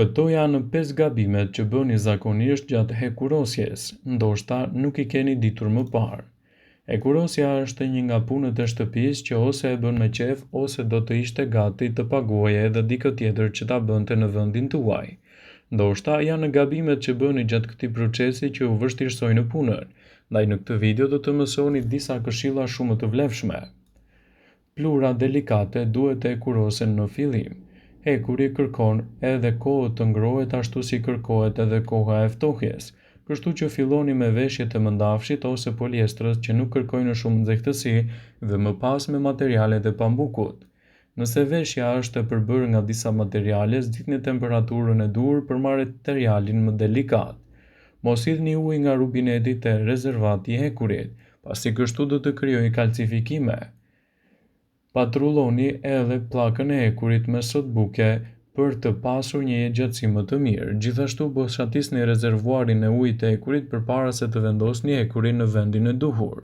Këto janë 5 gabimet që bëni zakonisht gjatë hekurosjes, ndoshta nuk i keni ditur më parë. Hekurosja është një nga punët e shtëpisë që ose e bën me qef ose do të ishte gati të paguaje edhe dikë tjetër që ta bënte në vendin tuaj. Ndoshta janë gabimet që bëni gjatë këtij procesi që u vështirësojnë punën, ndaj në këtë video do të mësoni disa këshilla shumë të vlefshme. Plura delikate duhet të hekurosen në fillim. Hekuri kërkon edhe kohë të ngrohet ashtu si kërkohet edhe koha e ftohjes, kështu që filloni me veshjet e mëndafshit ose poliestrës që nuk kërkojnë shumë nxehtësi dhe më pas me materialet e pambukut. Nëse veshja është e përbërë nga disa materiale, zgjidhni temperaturën e duhur për materialin më delikat. Mos hidhni ujë nga rubineti te rezervati i hekurit, pasi kështu do të krijojë kalcifikime. Patrulloni edhe pllakën e hekurit me sotbuke për të pasur një gjatësi më të mirë. Gjithashtu boshatisni rezervuarin e ujit të hekurit përpara se të vendosni hekurin në vendin e duhur.